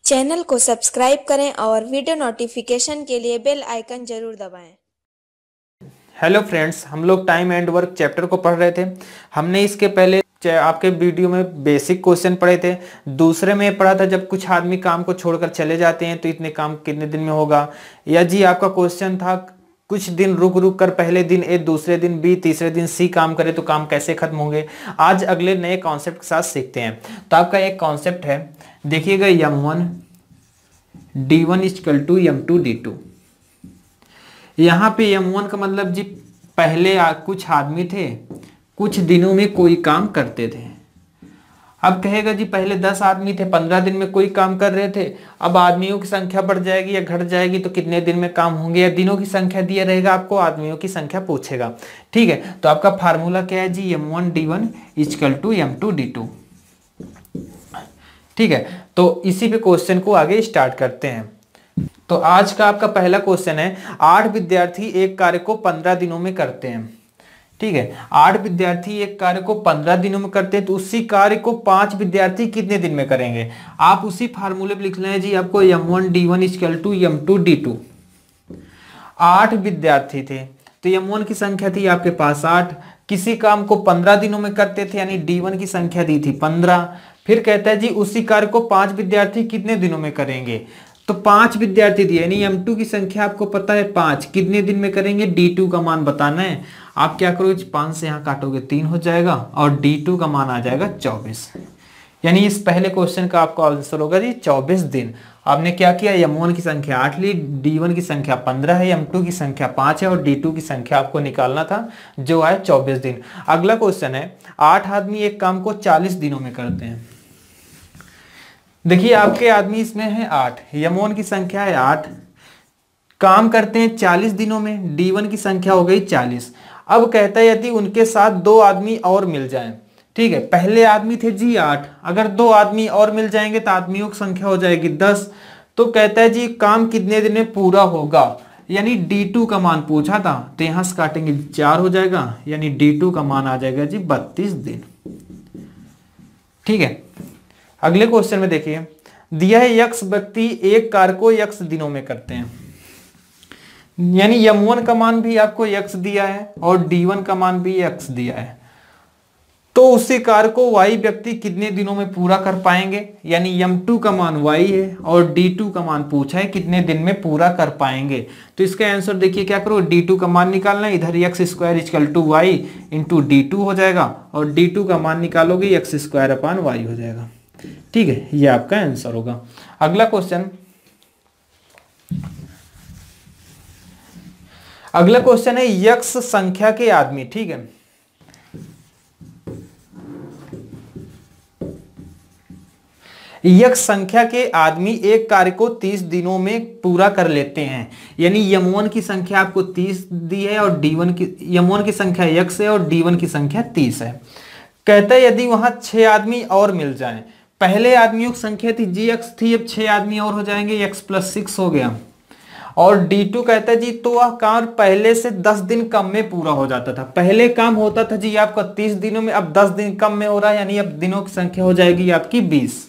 Channel को subscribe करें और वीडियो नोटिफिकेशन के लिए बेल आइकन जरूर दबाएं। हेलो फ्रेंड्स, हम लोग टाइम एंड वर्क चैप्टर को पढ़ रहे थे। हमने इसके पहले आपके वीडियो में बेसिक क्वेश्चन पढ़े थे। दूसरे में पढ़ा था जब कुछ आदमी काम को छोड़कर चले जाते हैं तो इतने काम कितने दिन में होगा। या जी आपका क्वेश्चन था कुछ दिन रुक रुक कर पहले दिन ए, दूसरे दिन बी, तीसरे दिन सी काम करे तो काम कैसे खत्म होंगे। आज अगले नए कॉन्सेप्ट के साथ सीखते हैं। तो आपका एक कॉन्सेप्ट है, देखिएगा, m1 d1 equal to m2 d2। यहाँ पे m1 का मतलब जी पहले कुछ आदमी थे, कुछ दिनों में कोई काम करते थे। अब कहेगा जी पहले 10 आदमी थे, 15 दिन में कोई काम कर रहे थे। अब आदमियों की संख्या बढ़ जाएगी या घट जाएगी तो कितने दिन में काम होंगे, या दिनों की संख्या दिया रहेगा, आपको आदमियों की संख्या पूछेगा। ठीक है, तो आपका फार्मूला क्या है जी, m1 d1 equal to m2 d2। ठीक है, तो इसी पे क्वेश्चन को आगे स्टार्ट करते हैं। तो आज का आपका पहला क्वेश्चन है, 8 विद्यार्थी एक कार्य को 15 दिनों में करते हैं। ठीक है, 8 विद्यार्थी एक कार्य को 15 दिनों में करते हैं तो उसी कार्य को 5 विद्यार्थी कितने दिन में करेंगे। आप उसी फार्मूले पे लिख लें जी, आपको m1 d1 equal to m2 d2। 8 विद्यार्थी थे तो m1 की संख्या थी आपके पास 8, किसी काम को 15 दिनों में करते थे यानी d1 की संख्या दी थी 15। फिर कहता है जी उसी कार्य को 5 विद्यार्थी कितने दिनों में करेंगे, तो 5 विद्यार्थी दिए यानी m2 की संख्या आपको पता है 5, कितने दिन में करेंगे, d2 का मान बताना है। आप क्या करोगे, 5 से यहाँ काटोगे 3 हो जाएगा और d2 का मान आ जाएगा 24। यानी इस पहले क्वेश्चन का आपका आंसर होगा जी 24 दिन। आपने क्या किया, m1 की संख्या 8 ली, d1 की संख्या 15 है, m2 की संख्या 5 है और d2 की संख्या आपको निकालना था जो है 24 दिन। अगला क्वेश्चन है, 8 आदमी एक काम को 40 दिनों में करते हैं। देखिए आपके आदमी इसमें है 8, m1 की संख्या है 8, काम करते हैं 40 दिनों में, d1 की संख्या हो गई 40। अब कहता है यदि उनके साथ 2 आदमी और मिल जाएं। ठीक है, पहले आदमी थे जी 8, अगर 2 आदमी और मिल जाएंगे तो आदमियों की संख्या हो जाएगी 10। तो कहता है जी काम कितने दिन में पूरा होगा, यानी d2 का मान पूछा था तो यहां से काटेंगे 4 हो जाएगा, यानी d2 का मान आ जाएगा जी 32 दिन। ठीक है, अगले क्वेश्चन में देखिए, दिया है x व्यक्ति एक कार्य को x दिनों में करते हैं। यानी m1 का मान भी आपको x दिया है और d1 का मान भी x दिया है, तो उसी कार्य को y व्यक्ति कितने दिनों में पूरा कर पाएंगे। यानी m2 का मान y है और d2 का मान पूछा है कितने दिन में पूरा कर पाएंगे। तो इसका आंसर देखिए, क्या करो, d2 का मान निकालना है, इधर x square equal to y into d2 हो जाएगा और d2 का मान निकालोगे x स्क्वायर अपान y हो जाएगा। ठीक है, ये आपका आंसर होगा। अगला क्वेश्चन, है यक्स संख्या के आदमी। ठीक है, यक्स संख्या के आदमी एक कार्य को 30 दिनों में पूरा कर लेते हैं। यानी m1 की संख्या आपको 30 दी है और d1 की, m1 की संख्या x है और d1 की संख्या 30 है। कहता है यदि वहां 6 आदमी और मिल जाएं। पहले आदमियों की संख्या थी gx थी, अब 6 आदमी और हो जाएंगे, x प्लस 6 हो गया। और d2 कहता है जी तो वह काम पहले से 10 दिन कम में पूरा हो जाता था। पहले काम होता था जी आपका 30 दिनों में, अब 10 दिन कम में हो रहा है, यानी अब दिनों की संख्या हो जाएगी आपकी 20।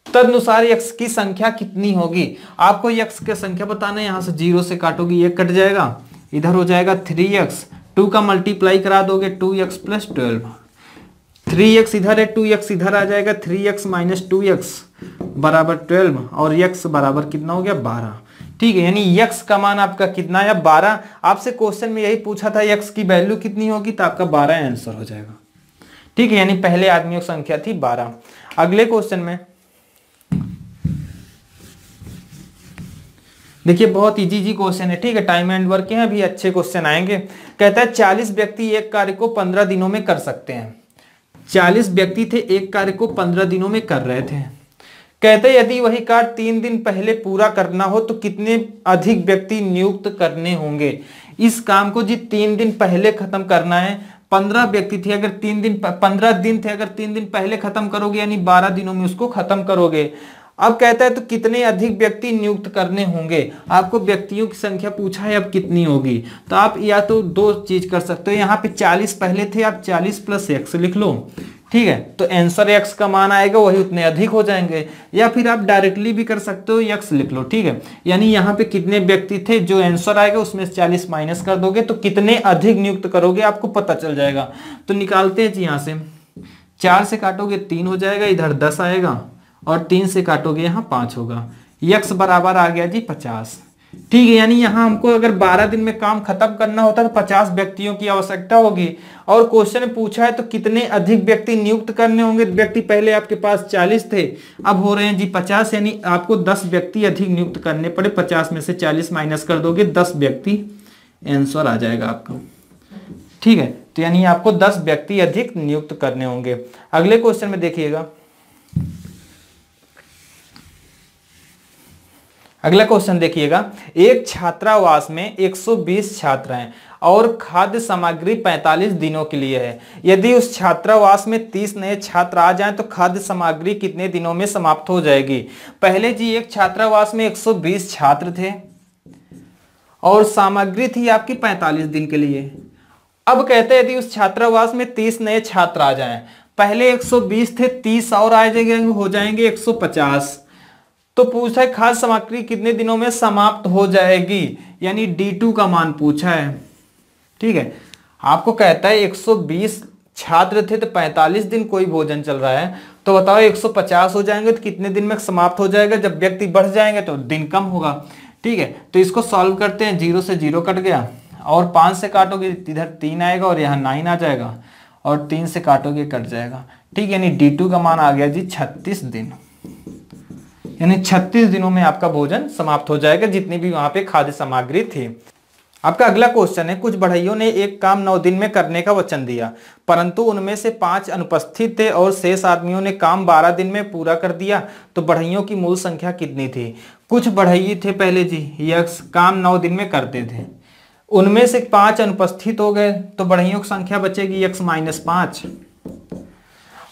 तदनुसार x की संख्या कितनी होगी, आपको x की संख्या बताना है। यहां से 0 से काटोगे 1 कट जाएगा, इधर हो जाएगा 3x, 2 का मल्टीप्लाई करा दोगे 2x प्लस 12, 3x इधर है, 2x इधर आ जाएगा, 3x माइनस 2x बराबर 12 और x बराबर कितना हो गया 12। ठीक है, यानी x का मान आपका कितना है 12। आपसे क्वेश्चन में यही पूछा था x की वैल्यू कितनी होगी, तो आपका 12 आंसर हो जाएगा। ठीक है, यानी पहले आदमियों की संख्या थी 12। अगले क्वेश्चन में देखिए, बहुत इजी क्वेश्चन है। ठीक है, टाइम एंड वर्क के हैं, अभी अच्छे क्वेश्चन आएंगे। कहता है 40 व्यक्ति एक कार्य को 15 दिनों में कर सकते हैं। 40 व्यक्ति थे, एक कार्य को 15 दिनों में कर रहे थे। कहते हैं यदि वही कार्य 3 दिन पहले पूरा करना हो तो कितने अधिक व्यक्ति नियुक्त करने होंगे। इस काम को जी 3 दिन पहले खत्म करना है। 15 व्यक्ति थे, अगर 15 दिन थे, अगर 3 दिन पहले खत्म करोगे यानी 12 दिनों में उसको खत्म करोगे। अब कहता है तो कितने अधिक व्यक्ति नियुक्त करने होंगे। आपको व्यक्तियों की संख्या पूछा है, अब कितनी होगी, तो आप या तो 2 चीज कर सकते हो। यहाँ पे 40 पहले थे, आप 40 प्लस x लिख लो। ठीक है, तो आंसर x का मान आएगा वही उतने अधिक हो जाएंगे। या फिर आप डायरेक्टली भी कर सकते हो, x लिख लो। ठीक है, यानी यहाँ पे कितने व्यक्ति थे, जो आंसर आएगा उसमें से 40 माइनस कर दोगे तो कितने अधिक नियुक्त करोगे आपको पता चल जाएगा। तो निकालते हैं जी, यहाँ से 4 से काटोगे 3 हो जाएगा, इधर 10 आएगा और 3 से काटोगे यहाँ 5 होगा। x बराबर आ गया जी 50। ठीक है, यानी यहाँ हमको अगर 12 दिन में काम खत्म करना होता तो 50 व्यक्तियों की आवश्यकता होगी। और क्वेश्चन में पूछा है तो कितने अधिक व्यक्ति नियुक्त करने होंगे। व्यक्ति पहले आपके पास 40 थे, अब हो रहे हैं जी 50, यानी आपको 10 व्यक्ति अधिक नियुक्त करने पड़े। 50 में से 40 माइनस कर दोगे, 10 व्यक्ति आंसर आ जाएगा आपका। ठीक है, तो यानी आपको 10 व्यक्ति अधिक नियुक्त करने होंगे। अगले क्वेश्चन में देखिएगा, अगला क्वेश्चन देखिएगा, एक छात्रावास में 120 छात्र हैं और खाद्य सामग्री 45 दिनों के लिए है। यदि उस छात्रावास में 30 नए छात्र आ जाएं तो खाद्य सामग्री कितने दिनों में समाप्त हो जाएगी। पहले जी एक छात्रावास में 120 छात्र थे और सामग्री थी आपकी 45 दिन के लिए। अब कहते हैं यदि उस छात्रावास में 30 नए छात्र आ जाएं, पहले 120 थे, 30 और आ जाएंगे, हो जाएंगे 150। तो पूछा है खाद्य सामग्री कितने दिनों में समाप्त हो जाएगी, यानी D2 का मान पूछा है। ठीक है, आपको कहता है 120 छात्र थे तो 45 दिन कोई भोजन चल रहा है, तो बताओ 150 हो जाएंगे तो कितने दिन में समाप्त हो जाएगा। जब व्यक्ति बढ़ जाएंगे तो दिन कम होगा। ठीक है, तो इसको सॉल्व करते हैं। 0 से 0 कट गया और 5 से काटोगे इधर 3 आएगा और यहाँ 9 आ जाएगा और 3 से काटोगे कट जाएगा। ठीक, यानी D2 का मान आ गया जी 36 दिन, यानी 36 दिनों में आपका भोजन समाप्त हो जाएगा, जितनी भी वहां पे खाद्य सामग्री थी। आपका अगला क्वेश्चन है, कुछ बढ़इयों ने एक काम 9 दिन में करने का वचन दिया, परंतु उनमें से 5 अनुपस्थित थे और शेष आदमियों ने काम 12 दिन में पूरा कर दिया, तो बढ़इयों की मूल संख्या कितनी थी। कुछ बढ़ई थे पहले जी, यक्स काम 9 दिन में करते थे, उनमें से 5 अनुपस्थित हो गए तो बढ़इयों की संख्या बचेगी x-5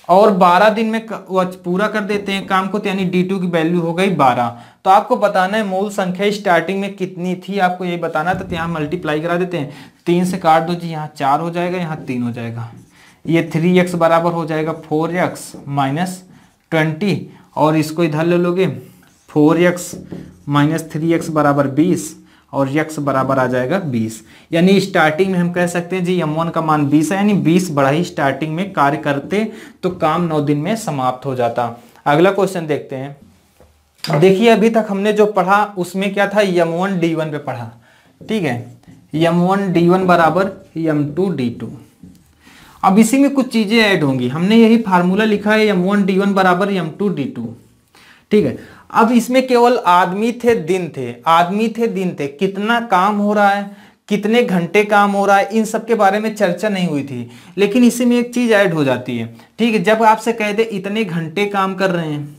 और 12 दिन में पूरा कर देते हैं काम को, तो यानी D2 की वैल्यू हो गई 12। तो आपको बताना है मूल संख्या स्टार्टिंग में कितनी थी, आपको यही बताना है। तो यहाँ मल्टीप्लाई करा देते हैं, 3 से काट दो जी, यहाँ 4 हो जाएगा, यहाँ 3 हो जाएगा। ये 3x बराबर हो जाएगा 4x माइनस 20 और इसको इधर ले लोगे 4x माइनस 3x बराबर 20 और x बराबर आ जाएगा 20। यानी स्टार्टिंग में हम कह सकते हैं जी m1 का मान 20 है, यानी 20 बढ़ई स्टार्टिंग में कार्य करते तो काम 9 दिन में समाप्त हो जाता। अगला क्वेश्चन देखते हैं। देखिए अभी तक हमने जो पढ़ा उसमें क्या था, m1 d1 पे पढ़ा। ठीक है, m1 d1 बराबर m2 d2। अब इसी में कुछ चीजें ऐड होंगी। हमने यही फार्मूला लिखा है m1 d1 बराबर m2 d2। ठीक है, अब इसमें केवल आदमी थे दिन थे, आदमी थे दिन थे, कितना काम हो रहा है, कितने घंटे काम हो रहा है, इन सब के बारे में चर्चा नहीं हुई थी। लेकिन इसी में एक चीज ऐड हो जाती है। ठीक है, जब आपसे कह दे इतने घंटे काम कर रहे हैं,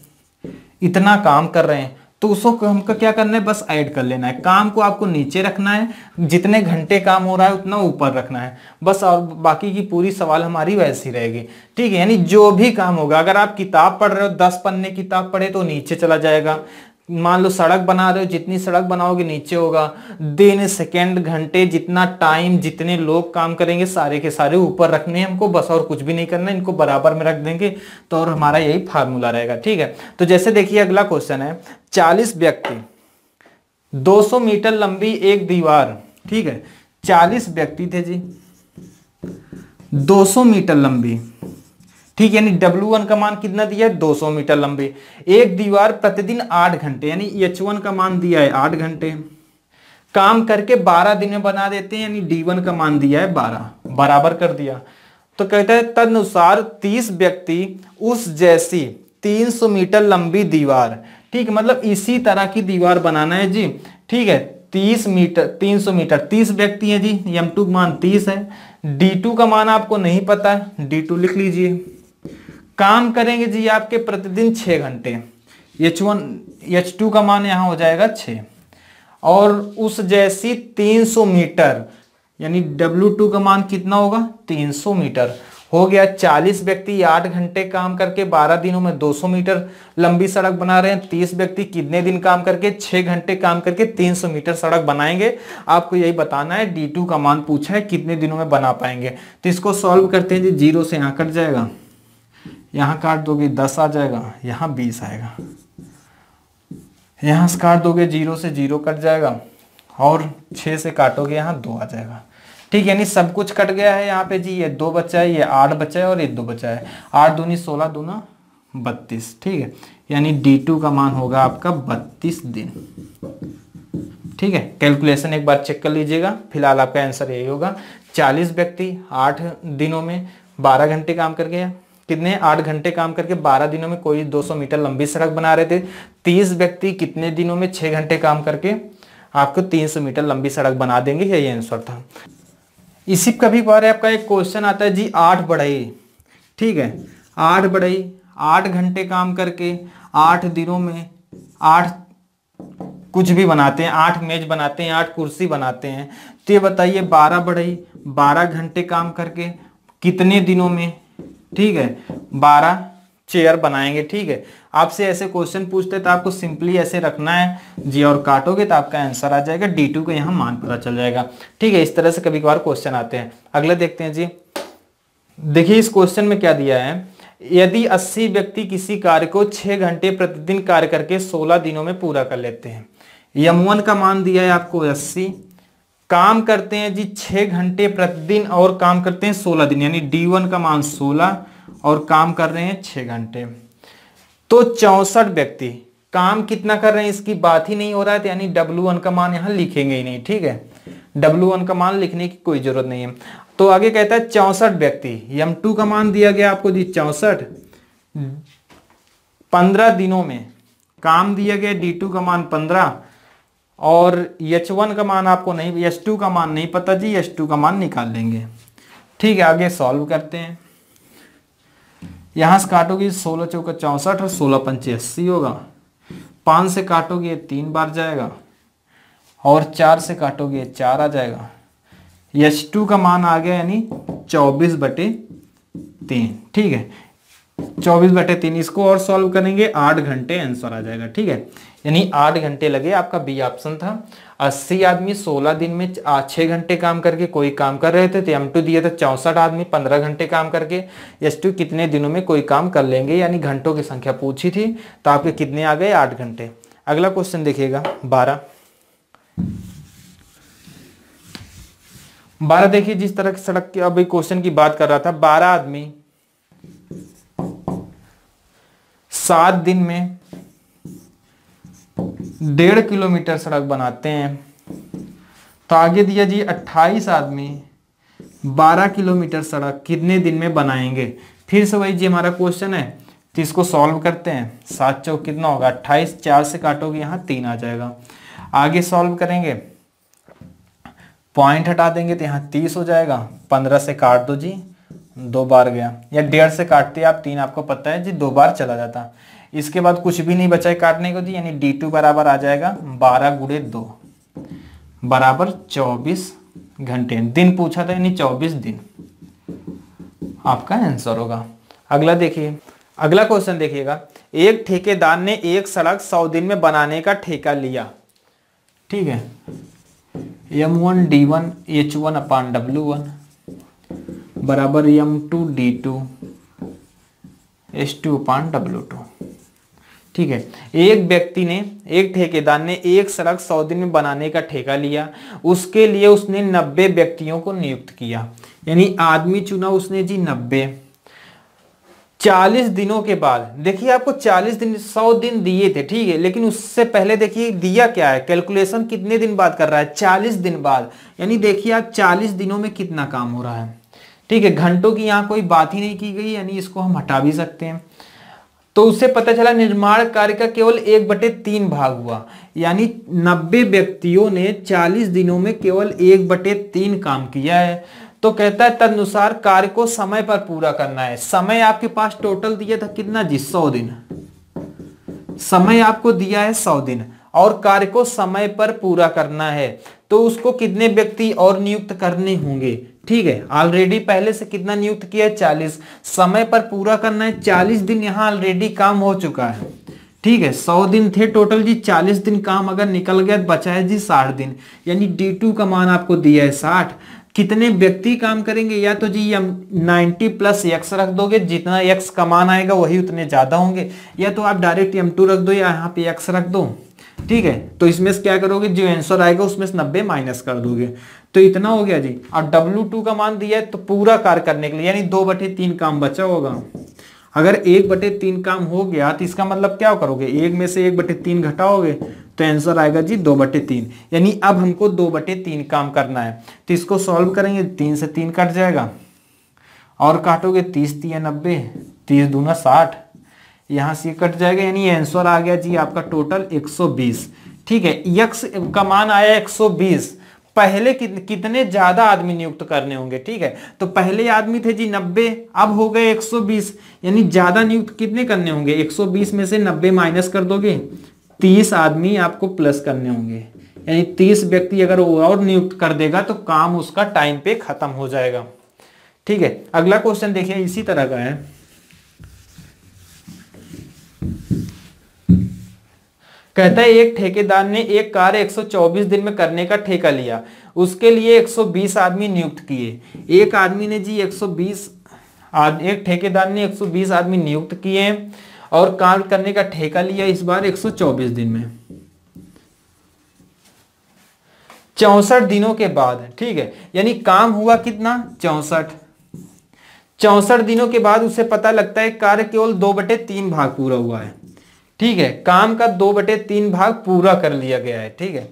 इतना काम कर रहे हैं, तो उसको हमको क्या करना है, बस ऐड कर लेना है। काम को आपको नीचे रखना है, जितने घंटे काम हो रहा है उतना ऊपर रखना है बस, और बाकी की पूरी सवाल हमारी वैसी रहेगी। ठीक है, यानी जो भी काम होगा, अगर आप किताब पढ़ रहे हो 10 पन्ने किताब पढ़े तो नीचे चला जाएगा। मान लो सड़क बना रहे हो, जितनी सड़क बनाओगे नीचे होगा। दिन सेकेंड घंटे जितना टाइम जितने लोग काम करेंगे सारे के सारे ऊपर रखने हैं हमको बस, और कुछ भी नहीं करना है, इनको बराबर में रख देंगे तो और हमारा यही फार्मूला रहेगा। ठीक है, तो जैसे देखिए अगला क्वेश्चन है, 40 व्यक्ति 200 मीटर लंबी एक दीवार। ठीक है, 40 व्यक्ति थे जी, 200 मीटर लंबी। ठीक, यानी W1 का मान कितना दिया है, 200 मीटर लंबी एक दीवार, प्रतिदिन 8 घंटे, यानी H1 का मान दिया है 8 घंटे, काम करके 12 दिन में बना देते हैं, यानी D1 का मान दिया है 12, बराबर कर दिया। तो कहता है तदनुसार 30 व्यक्ति उस जैसी 300 मीटर लंबी दीवार। ठीक, मतलब इसी तरह की दीवार बनाना है जी। ठीक है, 30 मीटर 300 मीटर, 30 व्यक्ति हैं जी, M2 का मान 30 है। D2 का मान आपको नहीं पता है, D2 लिख लीजिए। काम करेंगे जी आपके प्रतिदिन 6 घंटे, H2 का मान यहां हो जाएगा 6 और उस जैसी 300 मीटर, यानी W2 का मान कितना होगा, 300 मीटर हो गया। 40 व्यक्ति 8 घंटे काम करके 12 दिनों में 200 मीटर लंबी सड़क बना रहे हैं। 30 व्यक्ति कितने दिन काम करके, 6 घंटे काम करके 300 मीटर सड़क बनाएंगे। आपको यही बताना है, D2 का मान पूछा है कितने दिनों में बना पाएंगे। तो इसको सॉल्व करते हैं जी, 0 से यहाँ कट जाएगा यहाँ काट दोगे 10 आ जाएगा, यहाँ 20 आएगा। यहाँ से काट दोगे 0 से 0 कट जाएगा और 6 से काटोगे यहाँ 2 आ जाएगा। ठीक है, यानी सब कुछ कट गया है यहाँ पे जी। ये 2 बचा है, ये 8 बचा है और ये 2 बचा है। 8 दूनी 16 दूना 32। ठीक है, यानी D2 का मान होगा आपका 32 दिन। ठीक है, कैलकुलेशन एक बार चेक कर लीजिएगा। फिलहाल आपका आंसर यही होगा। 40 व्यक्ति 8 दिनों में 12 घंटे काम कर गया। कितने? 8 घंटे काम करके 12 दिनों में कोई 200 मीटर लंबी सड़क बना रहे थे। 30 व्यक्ति कितने दिनों में 6 घंटे काम करके आपको 300 मीटर लंबी सड़क बना देंगे। यही आंसर था। इसी कभी कभार आपका एक क्वेश्चन आता है जी 8 बढ़ई। ठीक है, 8 बढ़ई 8 घंटे काम करके 8 दिनों में 8 कुछ भी बनाते हैं, 8 मेज बनाते हैं, 8 कुर्सी बनाते हैं। तो ये बताइए 12 बढ़ई 12 घंटे काम करके कितने दिनों में, ठीक है, 12 चेयर बनाएंगे। ठीक है, आपसे ऐसे क्वेश्चन पूछते तो आपको सिंपली ऐसे रखना है जी और काटोगे तो आपका आंसर आ जाएगा। D2 का यहाँ मान पता चल जाएगा। ठीक है, इस तरह से कभी कभार क्वेश्चन आते हैं। अगला देखते हैं जी। देखिए इस क्वेश्चन में क्या दिया है। यदि 80 व्यक्ति किसी कार्य को 6 घंटे प्रतिदिन कार्य करके 16 दिनों में पूरा कर लेते हैं। M1 का मान दिया है आपको 80, काम करते हैं जी 6 घंटे प्रतिदिन और काम करते हैं 16 दिन, यानी D1 का मान 16 और काम कर रहे हैं 6 घंटे। तो 64 व्यक्ति काम कितना कर रहे हैं इसकी बात ही नहीं हो रहा है, तो यानी W1 का मान यहां लिखेंगे ही नहीं। ठीक है, W1 का मान लिखने की कोई जरूरत नहीं है। तो आगे कहता है 64 व्यक्ति, M2 का मान दिया गया आपको जी 64, 15 दिनों में काम दिया गया। D2 का मान 15 और H1 का मान आपको नहीं, H2 का मान नहीं पता जी, H2 का मान निकाल लेंगे। ठीक है, आगे सॉल्व करते हैं। यहां से काटोगे 16 चौका 64 और 16 पंचे 80 होगा। 5 से काटोगे 3 बार जाएगा और 4 से काटोगे 4 आ जाएगा। H2 का मान आ गया यानी 24/3। ठीक है, 24/3। इसको और सॉल्व करेंगे 8 घंटे आंसर आ जाएगा। ठीक है, यानी 8 घंटे लगे। आपका बी ऑप्शन था। 80 आदमी 16 दिन में 6 घंटे काम करके कोई काम कर रहे थे, तो M2 दिया था 64 आदमी 15 घंटे काम करके। H2 कितने दिनों में कोई काम कर लेंगे, यानी घंटों की संख्या पूछी थी, तो आपके कितने आ गए 8 घंटे। अगला क्वेश्चन देखिएगा 12 देखिए, जिस तरह की सड़क की अभी क्वेश्चन की बात कर रहा था। 12 आदमी 7 दिन में 1.5 किलोमीटर सड़क बनाते हैं। तो आगे दिया जी 28 आदमी 12 किलोमीटर सड़क कितने दिन में बनाएंगे। फिर से वही जी हमारा क्वेश्चन है, तो इसको सॉल्व करते हैं। 7 चौक कितना होगा 28, 4 से काटोगे यहाँ 3 आ जाएगा। आगे सॉल्व करेंगे, पॉइंट हटा देंगे तो यहाँ 30 हो जाएगा। 15 से काट दो जी, 2 बार गया, या 1.5 से काटते आप 3, आपको पता है जी 2 बार चला जाता। इसके बाद कुछ भी नहीं बचा है काटने को जी, यानी D2 बराबर आ जाएगा 12 × 2 बराबर 24 घंटे। दिन पूछा था यानी 24 दिन आपका आंसर होगा। अगला देखिए, अगला क्वेश्चन देखिएगा। एक ठेकेदार ने एक सड़क 100 दिन में बनाने का ठेका लिया। ठीक है, M1 D1 H1/W1 बराबर M2 D2 H2/W2। ठीक है, एक व्यक्ति ने, एक ठेकेदार ने एक सड़क 100 दिन में बनाने का ठेका लिया। उसके लिए उसने 90 व्यक्तियों को नियुक्त किया, यानी आदमी चुना उसने जी 90। 40 दिनों के बाद, देखिए आपको 40 दिन 100 दिन दिए थे। ठीक है, लेकिन उससे पहले देखिए दिया क्या है, कैलकुलेशन कितने दिन बाद कर रहा है 40 दिन बाद, यानी देखिए आप 40 दिनों में कितना काम हो रहा है। ठीक है, घंटों की यहाँ कोई बात ही नहीं की गई, यानी इसको हम हटा भी सकते हैं। तो उससे पता चला निर्माण कार्य का केवल 1/3 भाग हुआ, यानी 90 व्यक्तियों ने 40 दिनों में केवल 1/3 काम किया है। तो कहता है तदनुसार कार्य को समय पर पूरा करना है। समय आपके पास टोटल दिया था कितना जी 100 दिन, समय आपको दिया है 100 दिन और कार्य को समय पर पूरा करना है, तो उसको कितने व्यक्ति और नियुक्त करने होंगे। ठीक है, ऑलरेडी पहले से कितना नियुक्त किया है 40, समय पर पूरा करना है 40 दिन, यहां ऑलरेडी काम हो चुका है। ठीक है, 100 दिन थे टोटल जी, 40 दिन काम अगर निकल गया तो बचा है जी 60 दिन, यानी D2 का मान आपको दिया है 60। कितने व्यक्ति काम करेंगे, या तो जी हम 90 प्लस x रख दोगे, जितना x का मान आएगा वही उतने ज्यादा होंगे, या तो आप डायरेक्ट m2 रख दो या यहाँ पे x रख दो। ठीक है, तो इसमें से क्या करोगे, जो आंसर आएगा उसमें से 90 माइनस कर दोगे, तो इतना हो गया जी। और W2 का मान दिया है तो पूरा कार्य करने के लिए, यानी 2/3 काम बचा होगा। अगर 1/3 काम हो गया तो इसका मतलब क्या करोगे, 1 में से 1/3 घटाओगे तो आंसर आएगा जी 2/3। यानी अब हमको 2/3 काम करना है, तो इसको सॉल्व करेंगे, 3 से 3 कट जाएगा और काटोगे 30 3 90, 30 दूना 60, यहाँ से कट जाएगा, यानी आंसर आ गया जी आपका टोटल 120। ठीक है, यक्स का मान आया 120। पहले कितने ज्यादा आदमी नियुक्त करने होंगे। ठीक है, तो पहले आदमी थे जी 90, अब हो गए 120, यानी ज्यादा नियुक्त कितने करने होंगे, 120 में से 90 माइनस कर दोगे, 30 आदमी आपको प्लस करने होंगे, यानी 30 व्यक्ति अगर वो और नियुक्त कर देगा तो काम उसका टाइम पे खत्म हो जाएगा। ठीक है, अगला क्वेश्चन देखिए, इसी तरह का है। कहता है एक ठेकेदार ने एक कार्य 124 दिन में करने का ठेका लिया, उसके लिए 120 आदमी नियुक्त किए। एक आदमी ने जी एक ठेकेदार ने 120 आदमी नियुक्त किए और कार्य करने का ठेका लिया इस बार 124 दिन में, 64 दिनों के बाद। ठीक है, यानी काम हुआ कितना, 64 दिनों के बाद उसे पता लगता है कार्य केवल 2/3 भाग पूरा हुआ है। ठीक है, काम का 2/3 भाग पूरा कर लिया गया है। ठीक है,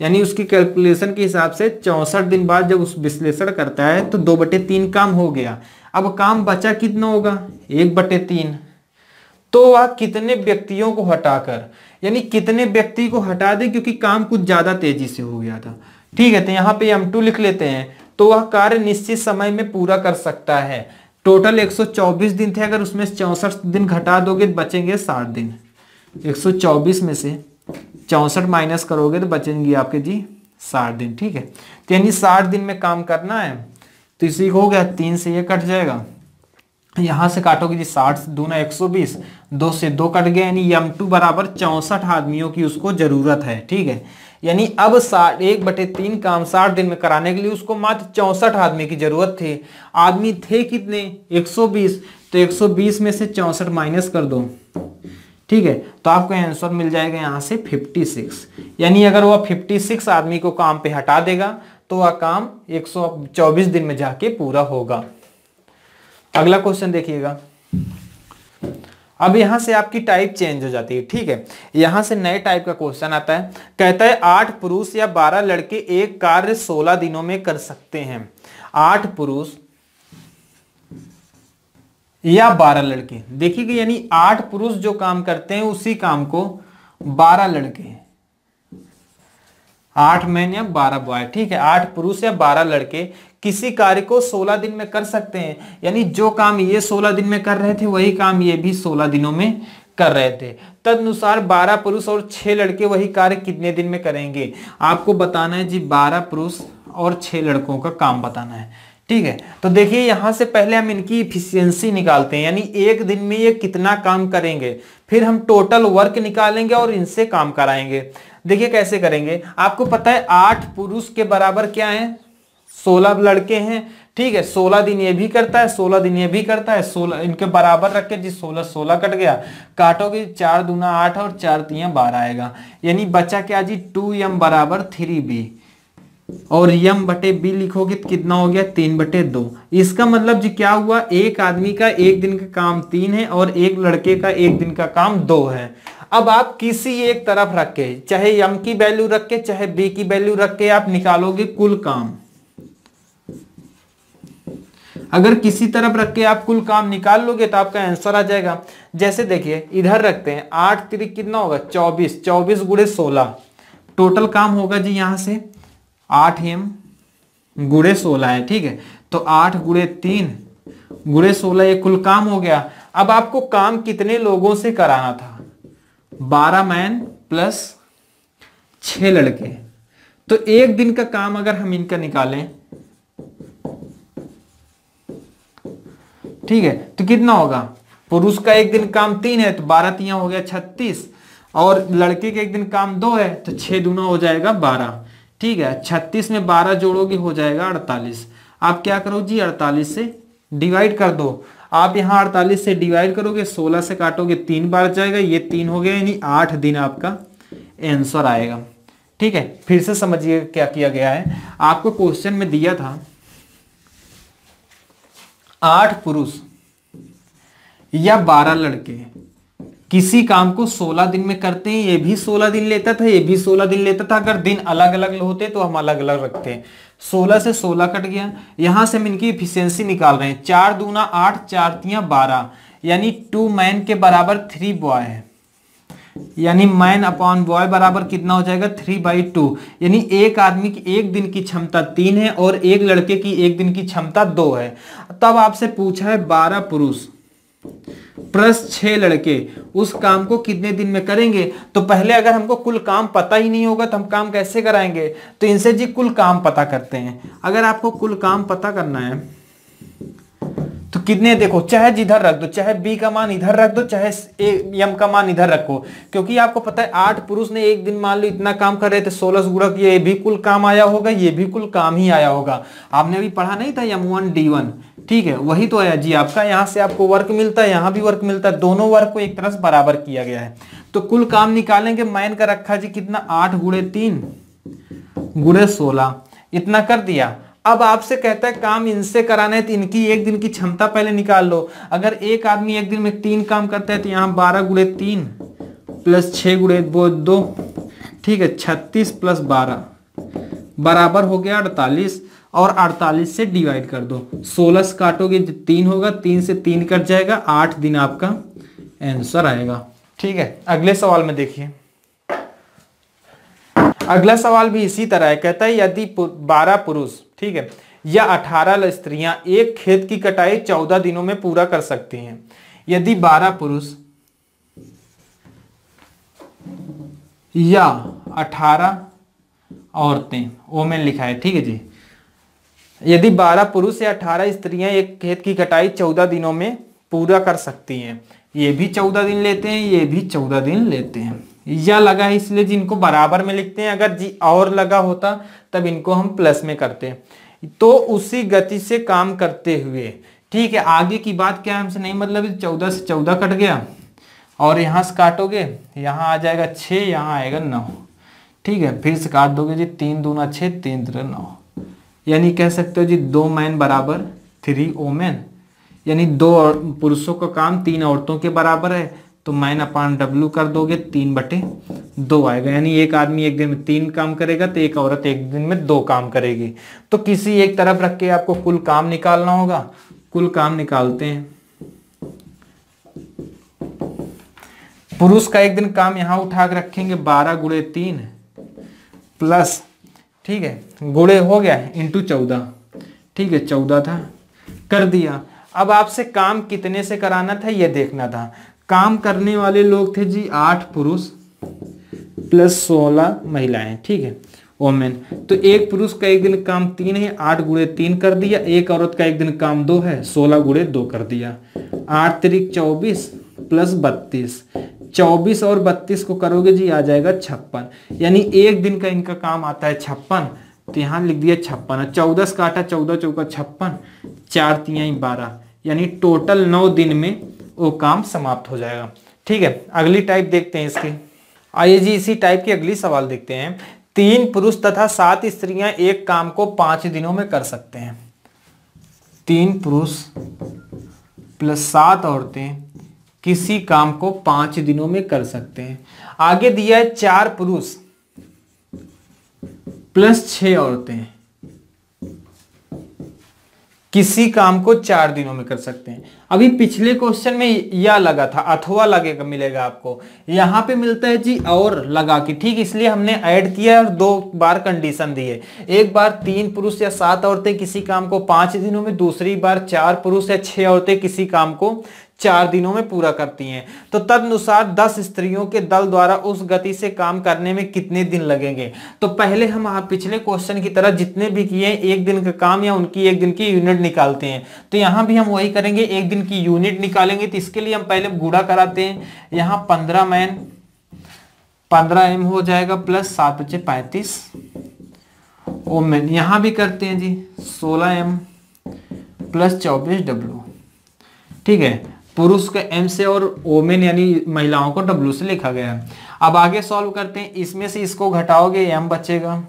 यानी उसकी कैलकुलेशन के हिसाब से 64 दिन बाद जब उस विश्लेषण करता है तो 2/3 काम हो गया। अब काम बचा कितना होगा, 1/3। तो वह कितने व्यक्तियों को हटाकर, यानी कितने व्यक्ति को हटा दे, क्योंकि काम कुछ ज्यादा तेजी से हो गया था। ठीक है, तो यहाँ पे M2 लिख लेते हैं, तो वह कार्य निश्चित समय में पूरा कर सकता है। टोटल 124 दिन थे, अगर उसमें 64 दिन घटा दोगे तो बचेंगे 60 दिन। 124 में से 64 माइनस करोगे तो बचेंगे आपके जी 60 दिन। ठीक है, तो यानी 60 दिन में काम करना है, तो इसी को हो गया, 3 से ये कट जाएगा, यहां से काटोगे जी 60 दूना 120, 2 से 2 कट गया, यानी M2 बराबर 64 आदमियों की उसको जरूरत है। ठीक है, यानी अब 1/3 काम 60 दिन में कराने के लिए उसको मात्र 64 आदमी की जरूरत थी। आदमी थे कितने, 120, तो 120 में से 64 माइनस कर दो। ठीक है, तो आपको आंसर मिल जाएगा यहां से 56। यानी अगर वह 56 आदमी को काम पे हटा देगा तो वह काम 124 दिन में जाके पूरा होगा। अगला क्वेश्चन देखिएगा। अब यहां से आपकी टाइप चेंज हो जाती है। ठीक है, यहां से नए टाइप का क्वेश्चन आता है। कहता है 8 पुरुष या 12 लड़के एक कार्य 16 दिनों में कर सकते हैं। 8 पुरुष या 12 लड़के, देखिए यानी 8 पुरुष जो काम करते हैं उसी काम को 12 लड़के, 8 मैन या 12 बॉय। ठीक है, 8 पुरुष या 12 लड़के किसी कार्य को 16 दिन में कर सकते हैं। यानी जो काम ये 16 दिन में कर रहे थे वही काम ये भी 16 दिनों में कर रहे थे। तदनुसार 12 पुरुष और 6 लड़के वही कार्य कितने दिन में करेंगे, आपको बताना है जी। 12 पुरुष और 6 लड़कों का काम बताना है। ठीक है, तो देखिए यहां से पहले हम इनकी इफिशियंसी निकालते हैं, यानी एक दिन में ये कितना काम करेंगे, फिर हम टोटल वर्क निकालेंगे और इनसे काम कराएंगे। देखिए कैसे करेंगे, आपको पता है 8 पुरुष के बराबर क्या है, 16 लड़के हैं। ठीक है, 16 दिन ये भी करता है, 16 दिन ये भी करता है, 16 इनके बराबर रख के जी 16 कट गया, काटोगे 4 दूना 8 और 4 तियां 12 आएगा। यानी बचा क्या जी, 2m बराबर 3b, और m/b लिखोगे तो कितना हो गया, 3/2। इसका मतलब जी क्या हुआ, एक आदमी का एक दिन का काम 3 है और एक लड़के का एक दिन का काम 2 है। अब आप किसी एक तरफ रख के, चाहे m की वैल्यू रख के चाहे b की वैल्यू रख के आप निकालोगे कुल काम। अगर किसी तरफ रख के आप कुल काम निकाल लोगे तो आपका आंसर आ जाएगा। जैसे देखिए इधर रखते हैं, 8 तिरिक कितना होगा, 24, 24 गुणे 16, टोटल काम होगा जी यहाँ से 8m गुणे 16 है। ठीक है, तो 8 गुणे 3 गुणे 16 ये कुल काम हो गया। अब आपको काम कितने लोगों से कराना था, 12 मैन प्लस 6 लड़के। तो एक दिन का काम अगर हम इनका निकालें, ठीक है, तो कितना होगा, पुरुष का एक दिन काम 3 है तो 12 हो गया 36, और लड़के के एक दिन काम 2 है तो 6 दूना हो जाएगा 12। ठीक है। 36 में 12 जोड़ोगे हो जाएगा 48। आप क्या करो जी, 48 से डिवाइड कर दो। आप यहाँ 48 से डिवाइड करोगे, 16 से काटोगे 3 बार जाएगा, ये 3 हो गया, यानी 8 दिन आपका आंसर आएगा। ठीक है, फिर से समझिए क्या किया गया है। आपको क्वेश्चन में दिया था 8 पुरुष या 12 लड़के किसी काम को 16 दिन में करते हैं। ये भी 16 दिन लेता था, ये भी 16 दिन लेता था। अगर दिन अलग अलग होते तो हम अलग अलग रखते हैं। 16 से 16 कट गया, यहां से हम इनकी इफिशियंसी निकाल रहे हैं। 4 दूना 8, 4 तियां 12, यानी 2 मैन के बराबर 3 बॉय है। यानी मैन अपॉन बॉय बराबर कितना हो जाएगा, 3/2। यानी एक आदमी की एक दिन की क्षमता 3 है और एक लड़के की एक दिन की क्षमता 2 है। तब आपसे पूछा है 12 पुरुष प्लस 6 लड़के उस काम को कितने दिन में करेंगे। तो पहले अगर हमको कुल काम पता ही नहीं होगा तो हम काम कैसे कराएंगे। तो इनसे जी कुल काम पता करते हैं। अगर आपको कुल काम पता करना है तो कितने, देखो चाहे जिधर रख दो, चाहे बी का मान इधर रख दो, चाहे एम का मान इधर रखो, क्योंकि आपको पता है 8 पुरुष ने एक दिन मान लो इतना काम कर रहे थे, 16 गुणा किया, ये भी कुल काम आया होगा, ये भी कुल काम ही आया होगा। आपने अभी पढ़ा नहीं था M1 D1, ठीक है, वही तो आया जी आपका। यहाँ से आपको वर्क मिलता है, यहाँ भी वर्क मिलता है, दोनों वर्क को एक तरह से बराबर किया गया है। तो कुल काम निकालेंगे, मैन का रखा जी कितना, 8 गुणे 3 गुणे 16, इतना कर दिया। अब आपसे कहता है काम इनसे कराना है तो इनकी एक दिन की क्षमता पहले निकाल लो। अगर एक आदमी एक दिन में 3 काम करता है तो यहाँ 12 गुणे 3 प्लस 6 गुणे 2, ठीक है, 36 प्लस 12 बराबर हो गया 48। और 48 से डिवाइड कर दो, 16 से काटोगे 3 होगा, 3 से 3 कट जाएगा, 8 दिन आपका आंसर आएगा। ठीक है, अगले सवाल में देखिए। अगला सवाल भी इसी तरह है। कहता है यदि 12 पुरुष, ठीक है, या 18 स्त्रियां एक खेत की कटाई 14 दिनों में पूरा कर सकती हैं। यदि 12 पुरुष या 18 औरतें, ओमेन लिखा है, ठीक है जी, यदि 12 पुरुष या 18 स्त्रियां एक खेत की कटाई 14 दिनों में पूरा कर सकती हैं। ये भी 14 दिन लेते हैं, ये भी 14 दिन लेते हैं। या लगा है इसलिए जिनको बराबर में लिखते हैं। अगर जी और लगा होता तब इनको हम प्लस में करते हैं। तो उसी गति से काम करते हुए, ठीक है, आगे की बात क्या है हमसे नहीं मतलब, 14 से 14 कट गया और यहां से काटोगे, यहां आ जाएगा 6, यहां आएगा 9, ठीक है, फिर से काट दोगे जी, 3 दूना 6, 3 3 9, यानी कह सकते हो जी 2 मैन बराबर 3 वोमेन, यानी 2 पुरुषों का काम 3 औरतों के बराबर है। तो मैन अपान W कर दोगे, 3/2 आएगा। यानी एक आदमी एक दिन में 3 काम करेगा तो एक औरत एक दिन में 2 काम करेगी। तो किसी एक तरफ रख के आपको कुल काम निकालना होगा। कुल काम निकालते हैं। पुरुष का एक दिन काम यहां उठा के रखेंगे, 12 गुणे 3 प्लस, ठीक है, गुणे हो गया इंटू 14, ठीक है, 14 था, कर दिया। अब आपसे काम कितने से कराना था ये देखना था। काम करने वाले लोग थे जी 8 पुरुष प्लस 16 महिलाएं, ठीक है, वोमेन। तो एक पुरुष का एक दिन काम 3 है, 8 गुणे 3 कर दिया। एक औरत का एक दिन काम 2 है, 16 गुणे 2 कर दिया। 8 तिरिक 24 प्लस 32, 24 और 32 को करोगे जी आ जाएगा 56। यानी एक दिन का इनका काम आता है 56, तो यहाँ लिख दिया 56। 14 से काटा, 14 चौका 56, 4 तिहाई 12, यानी टोटल 9 दिन में वो काम समाप्त हो जाएगा। ठीक है, अगली टाइप देखते हैं इसकी। आइए जी इसी टाइप की अगली सवाल देखते हैं। 3 पुरुष तथा 7 स्त्रियां एक काम को 5 दिनों में कर सकते हैं। 3 पुरुष प्लस 7 औरतें किसी काम को 5 दिनों में कर सकते हैं। आगे दिया है 4 पुरुष प्लस 6 औरतें किसी काम को 4 दिनों में कर सकते हैं। अभी पिछले क्वेश्चन में या लगा था, अथवा लगेगा मिलेगा आपको, यहां पे मिलता है जी और लगा के, ठीक, इसलिए हमने ऐड किया और 2 बार कंडीशन दी है। एक बार 3 पुरुष या 7 औरतें किसी काम को 5 दिनों में, दूसरी बार 4 पुरुष या 6 औरतें किसी काम को 4 दिनों में पूरा करती हैं। तो तदनुसार 10 स्त्रियों के दल द्वारा उस गति से काम करने में कितने दिन लगेंगे। तो पहले हम पिछले क्वेश्चन की तरह जितने भी किए एक दिन का काम या उनकी एक दिन की यूनिट निकालते हैं। तो यहां भी हम वही करेंगे, एक दिन की यूनिट निकालेंगे। तो इसके लिए हम पहले गुणा कराते हैं। यहां 15 मैन 15 एम हो जाएगा प्लस 7 बचे 35, ओमेन यहां भी करते हैं जी 16m प्लस 24W। ठीक है, पुरुष का M से और ओमेन यानी महिलाओं को W से लिखा गया है। अब आगे सॉल्व करते हैं। इसमें से इसको घटाओगे M बचेगा,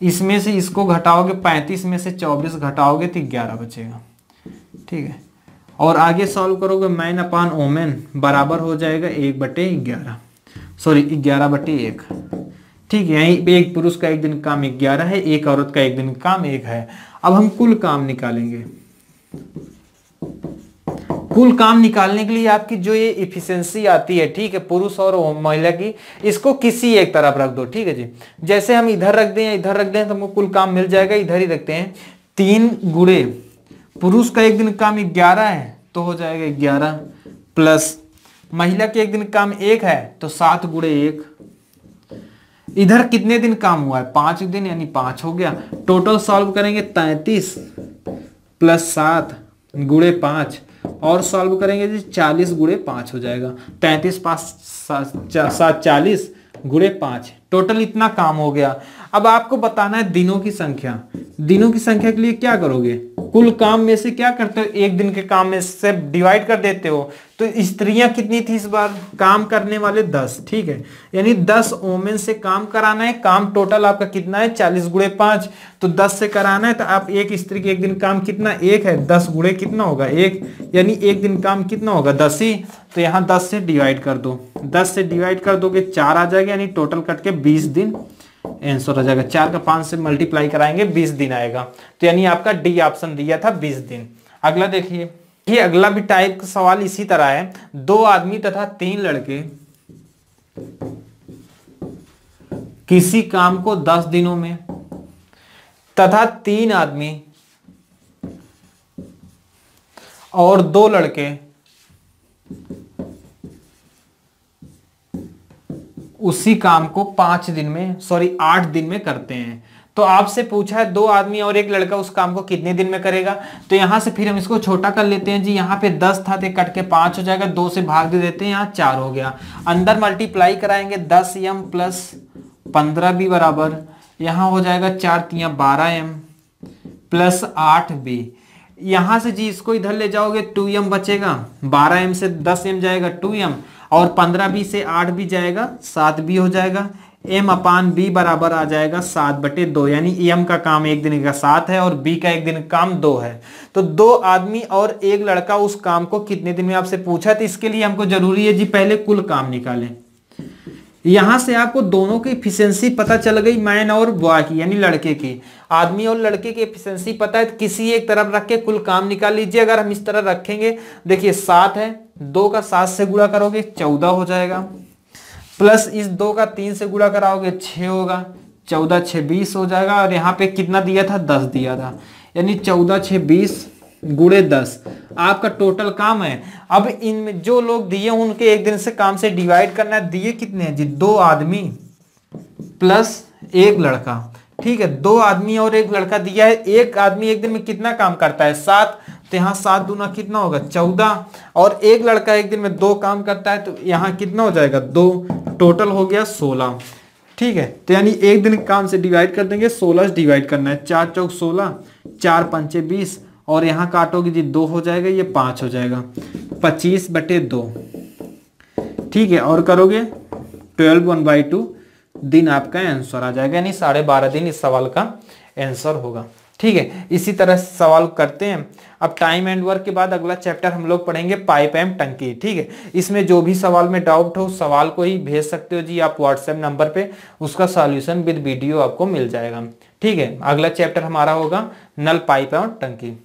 इसमें से इसको घटाओगे 35 में से 24 घटाओगे तो 11 बचेगा। ठीक है, और आगे सॉल्व करोगे मैन अपान ओमेन बराबर हो जाएगा 1/11, सॉरी 11/1। ठीक है, यहीं एक पुरुष का एक दिन काम 11 है, एक औरत का एक दिन काम 1 है। अब हम कुल काम निकालेंगे। कुल काम निकालने के लिए आपकी जो ये इफिशिएंसी आती है, ठीक है, पुरुष और महिला की, इसको किसी एक तरफ रख दो। ठीक है जी, जैसे हम इधर रख दें इधर रख दें तो हमको कुल काम मिल जाएगा। इधर ही रखते हैं 3 गुणे पुरुष का एक दिन काम 11 है तो हो जाएगा 11 प्लस महिला के एक दिन काम 1 है तो 7 गुणे 1। इधर कितने दिन काम हुआ है 5 दिन यानी 5 हो गया। टोटल सॉल्व करेंगे 33 प्लस 7 गुणे 5 और सॉल्व करेंगे जी 40 गुणे 5 हो जाएगा। 33 5 7 40 गुणे 5, टोटल इतना काम हो गया। अब आपको बताना है दिनों की संख्या। दिनों की संख्या के लिए क्या करोगे, कुल काम में से क्या करते हो, एक दिन के काम में से डिवाइड कर देते हो। तो स्त्रियां कितनी थी इस बार, काम करने वाले 10। ठीक है, यानी 10 ओमेन से काम कराना है। काम टोटल आपका कितना है 40 गुणे 5, तो 10 से कराना है। तो आप एक स्त्री के एक दिन काम कितना 1 है, 10 गुणे कितना होगा 1, यानी एक दिन काम कितना होगा 10 ही। तो यहाँ 10 से डिवाइड कर दो, 10 से डिवाइड कर दोगे 4 आ जाएगा, यानी टोटल कट के 20 दिन आंसर हो जाएगा। 4 का 5 से मल्टीप्लाई कराएंगे 20 दिन आएगा। तो यानी आपका डी ऑप्शन दिया था 20 दिन। अगला देखिए, ये अगला भी टाइप का सवाल इसी तरह है। 2 आदमी तथा 3 लड़के किसी काम को 10 दिनों में तथा 3 आदमी और 2 लड़के उसी काम को 5 दिन में, सॉरी 8 दिन में करते हैं। तो आपसे पूछा है 2 आदमी और 1 लड़का उस काम को कितने दिन में करेगा। तो यहां से फिर हम इसको छोटा कर लेते हैं जी। यहाँ पे 10 था तो कट के 5 हो जाएगा, 2 से भाग दे देते हैं, यहाँ 4 हो गया। अंदर मल्टीप्लाई कराएंगे 10m प्लस 15b बराबर, यहाँ हो जाएगा 4 3 12m प्लस 8b। यहां से जी इसको इधर ले जाओगे 2m बचेगा, 12m से 10m जाएगा 2m और 15b से 8b जाएगा 7b हो जाएगा। m अपान b बराबर आ जाएगा 7/2, यानी m का काम एक दिन का 7 है और b का एक दिन काम 2 है। तो 2 आदमी और 1 लड़का उस काम को कितने दिन में आपसे पूछा। तो इसके लिए हमको जरूरी है जी पहले कुल काम निकालें। यहां से आपको दोनों की एफिशिएंसी पता चल गई, मैन और बॉय की यानी लड़के की। आदमी और लड़के की एफिशिएंसी पता है तो किसी एक तरफ रख के कुल काम निकाल लीजिए। अगर हम इस तरह रखेंगे, देखिए 7 है, 2 का 7 से गुणा करोगे 14 हो जाएगा, प्लस इस 2 का 3 से गुणा कराओगे 6 होगा, 14 6 20 हो जाएगा। और यहाँ पे कितना दिया था 10 दिया था, यानी 14 6 20 गुणे 10 आपका टोटल काम है। अब इनमें जो लोग दिए उनके एक दिन से काम से डिवाइड करना है। दिए कितने हैं जी 2 आदमी प्लस 1 लड़का। ठीक है, 2 आदमी और 1 लड़का दिया है। एक आदमी एक दिन में कितना काम करता है 7, तो यहाँ 7 दूना कितना होगा 14, और 1 लड़का एक दिन में 2 काम करता है तो यहाँ कितना हो जाएगा 2, टोटल हो गया 16। ठीक है, तो यानी एक दिन काम से डिवाइड कर देंगे, 16 से डिवाइड करना है, 4 चौक 16, 4 पंचे 20 और यहाँ काटोगे जी 2 हो जाएगा, ये 5 हो जाएगा, 25/2। ठीक है, और करोगे 12 1/2 दिन आपका आंसर आ जाएगा, यानी 12.5 दिन इस सवाल का आंसर होगा। ठीक है, इसी तरह सवाल करते हैं। अब टाइम एंड वर्क के बाद अगला चैप्टर हम लोग पढ़ेंगे पाइप एंड टंकी। ठीक है, इसमें जो भी सवाल में डाउट हो सवाल को ही भेज सकते हो जी आप व्हाट्सएप नंबर पे, उसका सॉल्यूशन विद वीडियो आपको मिल जाएगा। ठीक है, अगला चैप्टर हमारा होगा नल पाइप और टंकी।